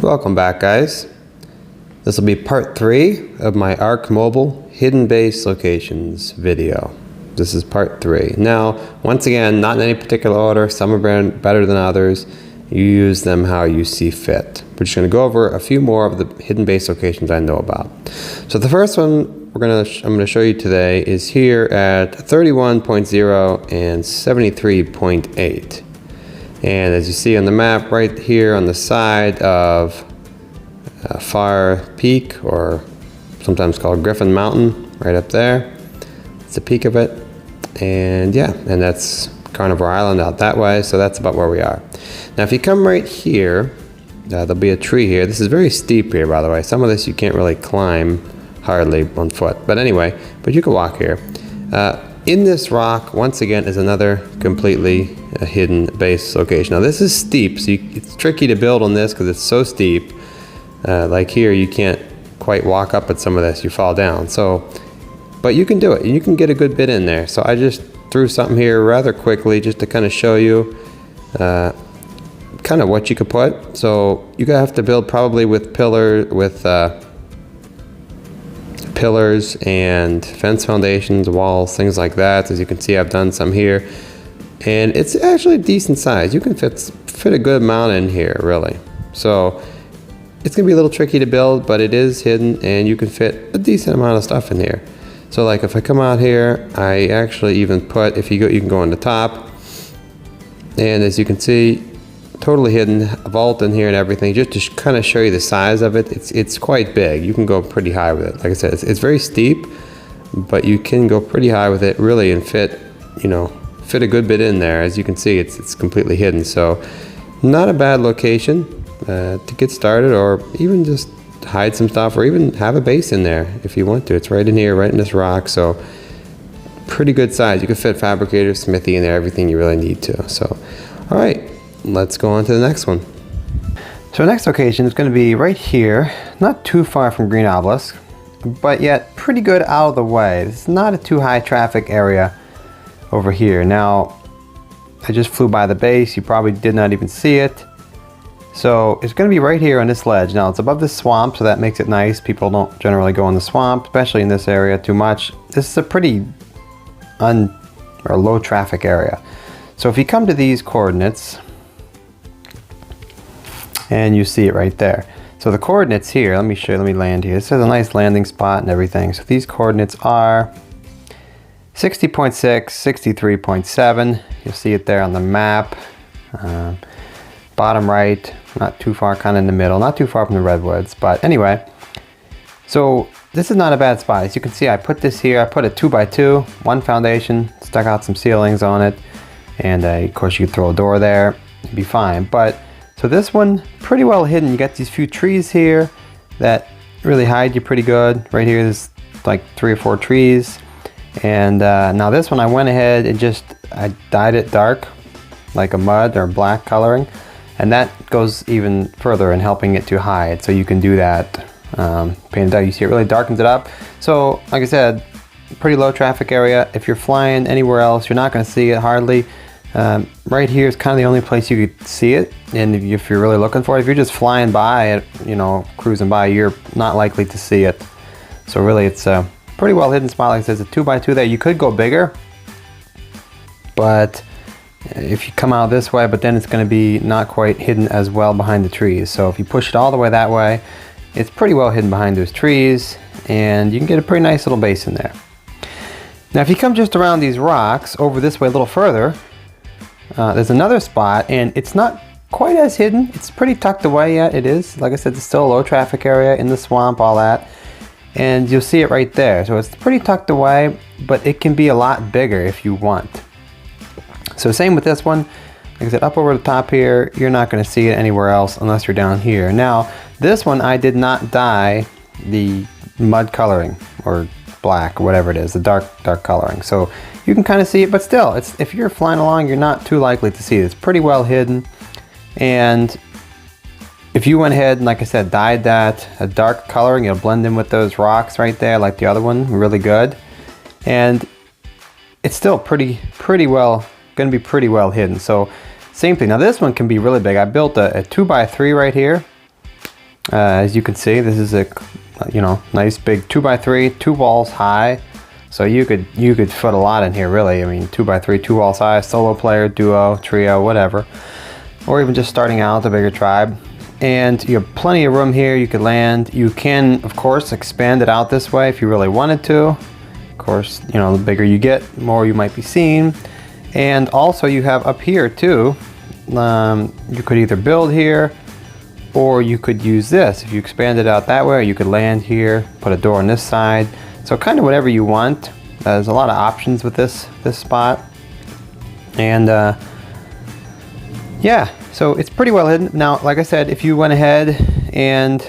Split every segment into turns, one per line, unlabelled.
Welcome back, guys. This will be part 3 of my Ark Mobile Hidden Base Locations video. This is part 3. Now, once again, not in any particular order. Some are better than others. You use them how you see fit. We're just going to go over a few more of the hidden base locations I know about. So the first one I'm going to show you today is here at 31.0 and 73.8. And as you see on the map right here on the side of Fire Peak, or sometimes called Griffin Mountain, right up there. It's the peak of it. And yeah, and that's Carnivore Island out that way, so that's about where we are. Now if you come right here, there'll be a tree here. This is very steep here, by the way. Some of this you can't really climb hardly on foot. But anyway, you can walk here. In this rock, once again, is another completely hidden base location. Now this is steep, so it's tricky to build on this because it's so steep. Like here, you can't quite walk up at some of this, you fall down. So, but you can do it, and you can get a good bit in there. So I just threw something here rather quickly just to kind of show you kind of what you could put. So you're gonna have to build probably with pillars and fence foundations, walls, things like that. As you can see, I've done some here, and it's actually a decent size. You can fit a good amount in here, really. So it's gonna be a little tricky to build, but it is hidden, and you can fit a decent amount of stuff in here. So like if I come out here, I actually even put, you can go on the top, and as you can see, totally hidden, a vault in here and everything, just to kind of show you the size of it. It's quite big. You can go pretty high with it. Like I said, it's very steep, but you can go pretty high with it, really, and fit a good bit in there. As you can see, it's completely hidden. So not a bad location to get started, or even just hide some stuff, or even have a base in there if you want to. It's right in here, right in this rock, so pretty good size. You can fit fabricator, smithy in there, everything you really need to. So all right, let's go on to the next one. So the next location is going to be right here, not too far from Green Obelisk, but yet pretty good out of the way. It's not a too high traffic area over here. Now, I just flew by the base. You probably did not even see it. So it's going to be right here on this ledge. Now it's above the swamp, so that makes it nice. People don't generally go in the swamp, especially in this area, too much. This is a pretty low traffic area. So if you come to these coordinates, and you see it right there. So the coordinates here, let me land here. This is a nice landing spot and everything. So these coordinates are 60.6, 63.7. You'll see it there on the map. Bottom right, not too far, kind of in the middle, not too far from the redwoods. But anyway, so this is not a bad spot. As you can see, I put this here. I put a 2x2, one foundation, stuck out some ceilings on it, and of course you could throw a door there, it'd be fine. But so this one, pretty well hidden. You got these few trees here that really hide you pretty good. Right here, there's like 3 or 4 trees. And now this one, I went ahead and I dyed it dark, like a mud or black coloring. And that goes even further in helping it to hide. So you can do that, paint it out. You see it really darkens it up. So like I said, pretty low traffic area. If you're flying anywhere else, you're not gonna see it hardly. Right here is kind of the only place you could see it, and if you're really looking for it. If you're just flying by it, cruising by, you're not likely to see it. So really, it's a pretty well hidden spot. Like I said, it's a 2x2 there. You could go bigger, but if you come out this way, but then it's going to be not quite hidden as well behind the trees. So if you push it all the way that way, it's pretty well hidden behind those trees, and you can get a pretty nice little base in there. Now if you come just around these rocks over this way a little further, there's another spot, and it's not quite as hidden. It's pretty tucked away yet. It is, like I said, it's still a low traffic area in the swamp, all that, and you'll see it right there. So it's pretty tucked away, but it can be a lot bigger if you want. So same with this one. Like I said, up over the top here, you're not going to see it anywhere else unless you're down here. Now this one, I did not dye the mud coloring, or black, or whatever it is, the dark coloring. So you can kind of see it, but still, if you're flying along, you're not too likely to see it. It's pretty well hidden. And if you went ahead and, like I said, dyed that a dark coloring, it'll blend in with those rocks right there, like the other one, really good. And it's still pretty well, gonna be pretty well hidden. So same thing. Now this one can be really big. I built a 2x3 right here, As you can see, this is a nice big 2x3, 2 walls high. So you could fit a lot in here, really. I mean, 2x3, 2 walls high, solo player, duo, trio, whatever, or even just starting out the bigger tribe. And you have plenty of room here. You could land. You can, of course, expand it out this way if you really wanted to. Of course, the bigger you get, the more you might be seen. And also, you have up here too. You could either build here, or you could use this. If you expand it out that way, you could land here, put a door on this side. So kind of whatever you want. There's a lot of options with this spot. And yeah, so it's pretty well hidden. Now, like I said, if you went ahead and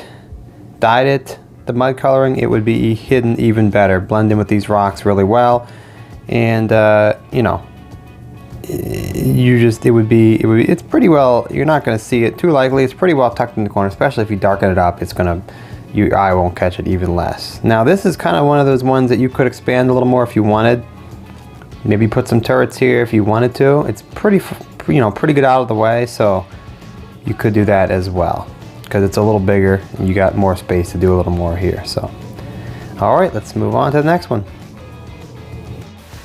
dyed it the mud coloring, it would be hidden even better. Blend in with these rocks really well. And it's pretty well, you're not going to see it too likely. It's pretty well tucked in the corner, especially if you darken it up. Your eye won't catch it even less. Now this is kind of one of those ones that you could expand a little more if you wanted. Maybe put some turrets here if you wanted to. It's pretty good out of the way, so you could do that as well, because it's a little bigger and you got more space to do a little more here. So all right, let's move on to the next one.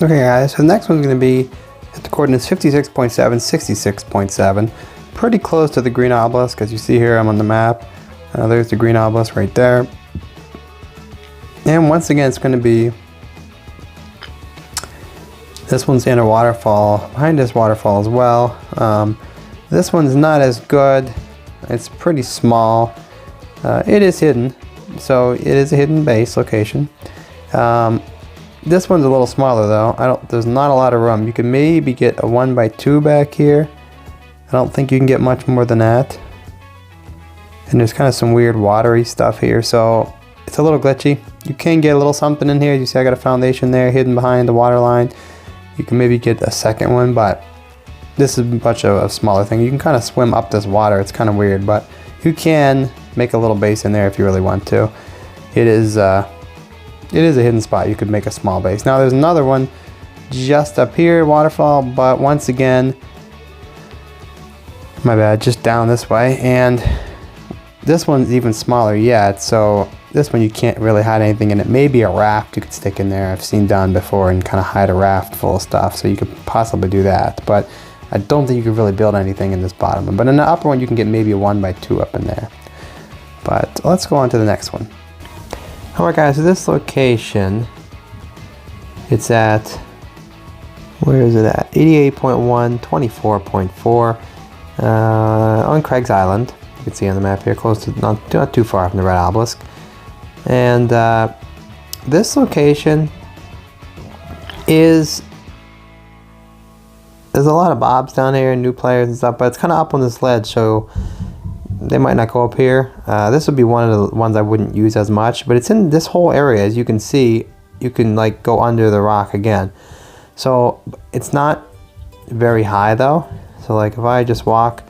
Okay guys, so the next one's going to be at the coordinates 56.7, 66.7, pretty close to the green obelisk. As you see here, I'm on the map. There's the green obelisk right there. And once again, it's going to be, this one's in a waterfall, behind this waterfall as well. This one's not as good. It's pretty small. It is hidden, so it is a hidden base location. This one's a little smaller though. There's not a lot of room. You can maybe get a 1x2 back here. I don't think you can get much more than that. And there's kind of some weird watery stuff here, so it's a little glitchy. You can get a little something in here. You see I got a foundation there hidden behind the water line. You can maybe get a second one, but this is much of a smaller thing. You can kind of swim up this water. It's kind of weird, but you can make a little base in there if you really want to. It is a hidden spot. You could make a small base. Now there's another one just up here, waterfall, but once again, my bad, just down this way. And this one's even smaller yet, so this one you can't really hide anything in it. Maybe a raft you could stick in there. I've seen done before, and kind of hide a raft full of stuff, so you could possibly do that. But I don't think you could really build anything in this bottom one. But in the upper one, you can get maybe a 1x2 up in there. But let's go on to the next one. Alright guys, so this location, it's at, where is it at? 88.1, 24.4 on Craig's Island. You can see on the map here, close to, not too far from the red obelisk. And this location there's a lot of bobs down here and new players and stuff, but it's kind of up on this ledge, so they might not go up here. This would be one of the ones I wouldn't use as much, but it's in this whole area. As you can see, you can like go under the rock again. So it's not very high though. So like if I just walk,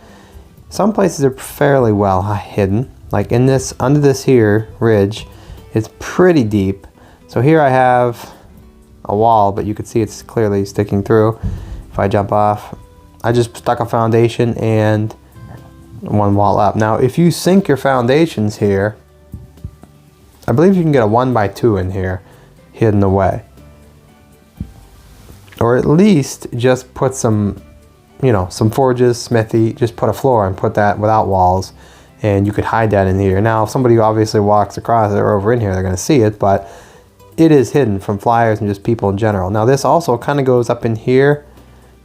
some places are fairly well hidden. Like in this, under this here ridge, it's pretty deep. So here I have a wall, but you can see it's clearly sticking through. If I jump off, I just stuck a foundation and one wall up. Now if you sink your foundations here, I believe you can get a 1x2 in here hidden away. Or at least just put some, some forges, smithy, just put a floor and put that without walls, and you could hide that in here. Now if somebody obviously walks across it or over in here, they're going to see it, but it is hidden from flyers and just people in general. Now this also kind of goes up in here.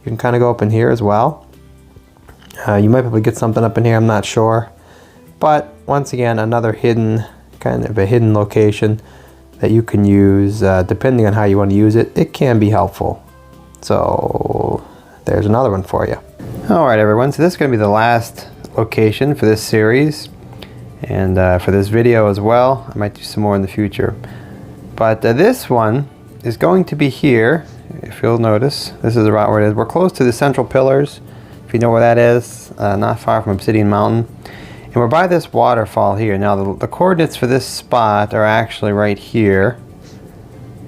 You can kind of go up in here as well. You might be able to get something up in here, I'm not sure. But once again, another hidden, kind of a hidden location that you can use depending on how you want to use it. It can be helpful. So there's another one for you. Alright everyone, so this is going to be the last location for this series and for this video as well. I might do some more in the future. But this one is going to be here. If you'll notice, this is about where it is. We're close to the central pillars, if you know where that is, not far from Obsidian Mountain. And we're by this waterfall here. Now the coordinates for this spot are actually right here.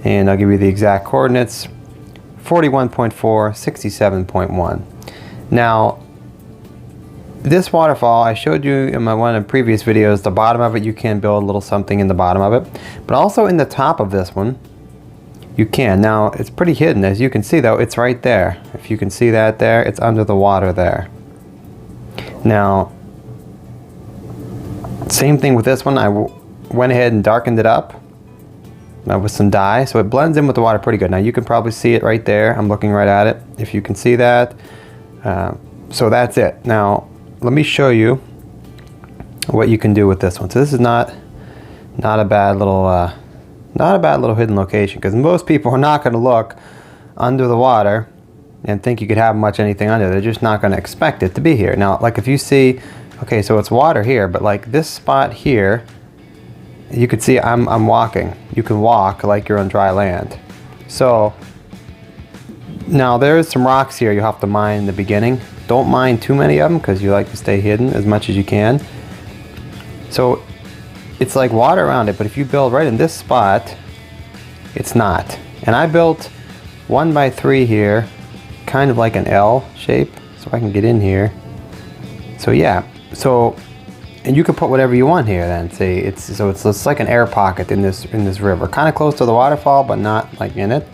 And I'll give you the exact coordinates. 41.4, 67.1. Now, this waterfall, I showed you in one of the previous videos, the bottom of it, you can build a little something in the bottom of it. But also in the top of this one, you can. Now, it's pretty hidden. As you can see though, it's right there. If you can see that there, it's under the water there. Now, same thing with this one. I went ahead and darkened it up with some dye, so it blends in with the water pretty good. Now you can probably see it right there. I'm looking right at it, if you can see that. So that's it. Now, let me show you what you can do with this one. So this is not a bad little hidden location, because most people are not going to look under the water and think you could have much anything under. They're just not going to expect it to be here. Now, like if you see, okay, so it's water here, but like this spot here, you could see I'm walking. You can walk like you're on dry land. So now there's some rocks here you have to mine in the beginning. Don't mine too many of them, because you like to stay hidden as much as you can. So it's like water around it, but if you build right in this spot, it's not. And I built 1 by 3 here, kind of like an L shape, so I can get in here. So yeah, so, and you can put whatever you want here then. See, it's like an air pocket in this river, kind of close to the waterfall, but not like in it.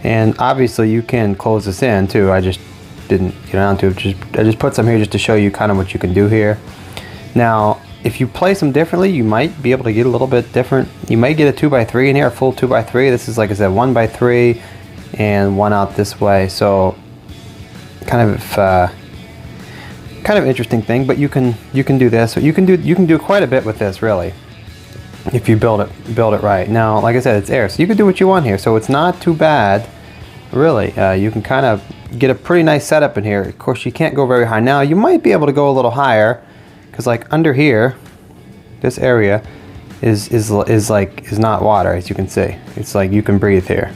And obviously you can close this in too. I just didn't get around to it. I just put some here just to show you kind of what you can do here. Now, if you place them differently, you might be able to get a little bit different. You might get a 2 by 3 in here, a full 2 by 3. This is, like I said, 1 by 3 and one out this way. So kind of interesting thing, but you can do this. So you can do quite a bit with this, really, if you build it right. Now, like I said, it's air, so you can do what you want here. So it's not too bad, really. You can kind of get a pretty nice setup in here. Of course, you can't go very high. Now, you might be able to go a little higher, because like under here, this area is not water, as you can see. It's like you can breathe here.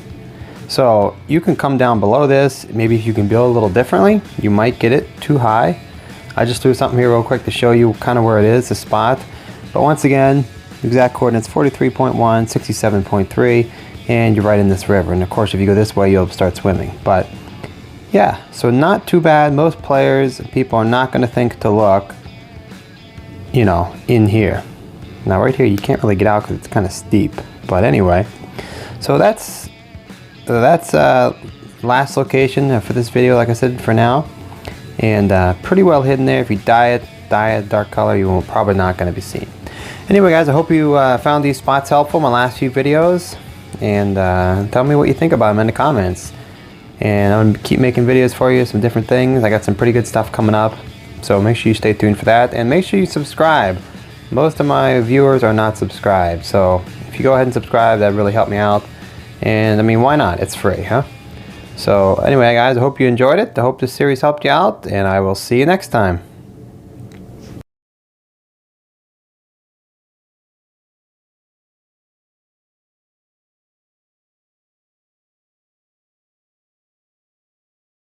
So you can come down below this. Maybe if you can build a little differently, you might get it too high. I just threw something here real quick to show you kind of where it is, the spot. But once again, exact coordinates 43.1, 67.3, and you're right in this river. And of course, if you go this way, you'll start swimming. But yeah, so not too bad. Most players, people are not going to think to look, you know, in here. Now right here, you can't really get out because it's kind of steep. But anyway, so that's last location for this video, like I said, for now. And pretty well hidden there. If you dye it dark color, you will probably not going to be seen. Anyway, guys, I hope you found these spots helpful, my last few videos. And tell me what you think about them in the comments. And I'm going to keep making videos for you, some different things. I got some pretty good stuff coming up. So make sure you stay tuned for that. And make sure you subscribe. Most of my viewers are not subscribed. So if you go ahead and subscribe, that really helped me out. And I mean, why not? It's free, huh? So anyway, guys, I hope you enjoyed it. I hope this series helped you out. And I will see you next time.